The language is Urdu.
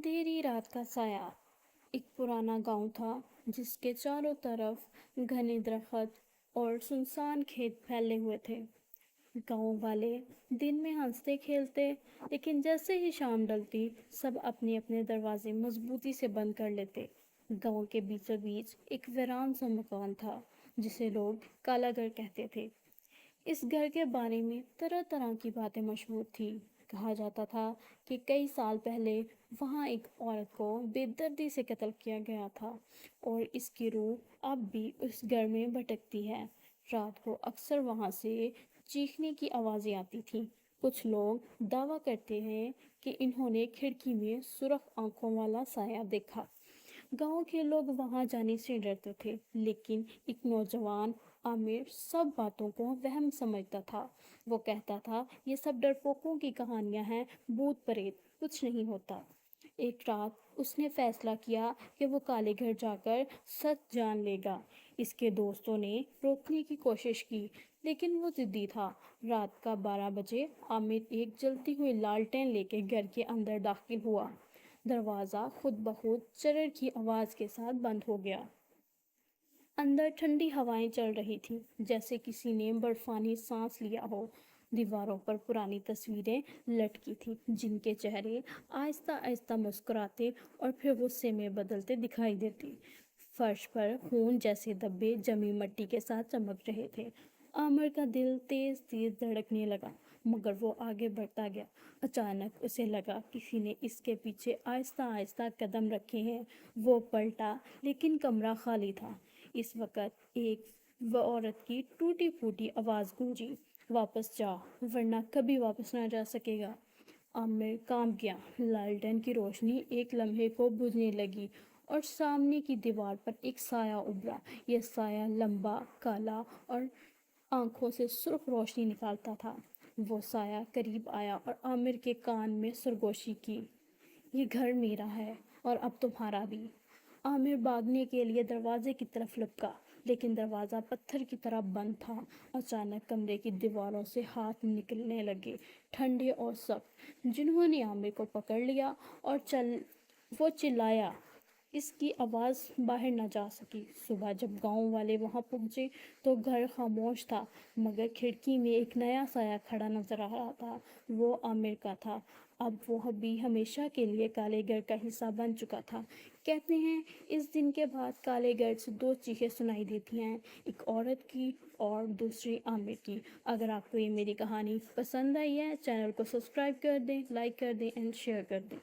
اندھیری رات کا سایہ۔ ایک پرانا گاؤں تھا جس کے چاروں طرف گھنے درخت اور سنسان کھیت پھیلے ہوئے تھے۔ گاؤں والے دن میں ہنستے کھیلتے، لیکن جیسے ہی شام ڈلتی سب اپنے اپنے دروازے مضبوطی سے بند کر لیتے۔ گاؤں کے بیچوں بیچ ایک ویران سا مکان تھا جسے لوگ کالا گھر کہتے تھے۔ اس گھر کے بارے میں طرح طرح کی باتیں مشہور تھیں۔ کہا جاتا تھا کہ کئی سال پہلے وہاں ایک عورت کو بے دردی سے قتل کیا گیا تھا اور اس کی روح اب بھی اس گھر میں بھٹکتی ہے۔ رات کو اکثر وہاں سے چیخنے کی آوازیں آتی تھیں۔ کچھ لوگ دعویٰ کرتے ہیں کہ انہوں نے کھڑکی میں سرخ آنکھوں والا سایہ دیکھا۔ گاؤں کے لوگ وہاں جانے سے ڈرتے تھے، لیکن ایک نوجوان عامر سب باتوں کو وہم سمجھتا تھا۔ وہ کہتا تھا یہ سب ڈرپوکوں کی کہانیاں ہیں، بھوت پریت کچھ نہیں ہوتا۔ ایک رات اس نے فیصلہ کیا کہ وہ کالے گھر جا کر سچ جان لے گا۔ اس کے دوستوں نے روکنے کی کوشش کی، لیکن وہ ضدی تھا۔ رات کا 12 بجے عامر ایک جلتی ہوئی لالٹین لے کے گھر کے اندر داخل ہوا۔ دروازہ خود بخود چرر کی آواز کے ساتھ بند ہو گیا۔ اندر ٹھنڈی ہوائیں چل رہی تھیں، جیسے کسی نے برفانی سانس لیا ہو۔ دیواروں پر پرانی تصویریں لٹکی تھیں جن کے چہرے آہستہ آہستہ مسکراتے اور پھر غصے میں بدلتے دکھائی دیتے۔ فرش پر خون جیسے دھبے جمی مٹی کے ساتھ چمک رہے تھے۔ عامر کا دل تیز تیز دھڑکنے لگا، مگر وہ آگے بڑھتا گیا۔ اچانک اسے لگا کسی نے اس کے پیچھے آہستہ آہستہ قدم رکھے ہیں۔ وہ پلٹا، لیکن کمرہ خالی تھا۔ اس وقت ایک عورت کی ٹوٹی پھوٹی آواز گونجی، واپس جا ورنہ کبھی واپس نہ جا سکے گا۔ عامر کانپ گیا۔ لالٹین کی روشنی ایک لمحے کو بجھنے لگی اور سامنے کی دیوار پر ایک سایہ ابھرا۔ یہ سایہ لمبا، کالا اور آنکھوں سے سرخ روشنی نکالتا تھا۔ وہ سایہ قریب آیا اور عامر کے کان میں سرگوشی کی، یہ گھر میرا ہے اور اب تمہارا بھی۔ عامر بھاگنے کے لیے دروازے کی طرف لپکا، لیکن دروازہ پتھر کی طرح بند تھا۔ اچانک کمرے کی دیواروں سے ہاتھ نکلنے لگے، ٹھنڈے اور سخت، جنہوں نے عامر کو پکڑ لیا اور وہ چلایا۔ اس کی آواز باہر نہ جا سکی۔ صبح جب گاؤں والے وہاں پہنچے تو گھر خاموش تھا، مگر کھڑکی میں ایک نیا سایہ کھڑا نظر آ رہا تھا۔ وہ عامر کا تھا۔ اب وہ بھی ہمیشہ کے لیے کالے گھر کا حصہ بن چکا تھا۔ کہتے ہیں اس دن کے بعد کالے گھر سے 2 چیخیں سنائی دیتی ہیں، ایک عورت کی اور دوسری عامر کی۔ اگر آپ کو یہ میری کہانی پسند آئی ہے، چینل کو سبسکرائب کر دیں، لائک کر دیں اینڈ شیئر کر دیں۔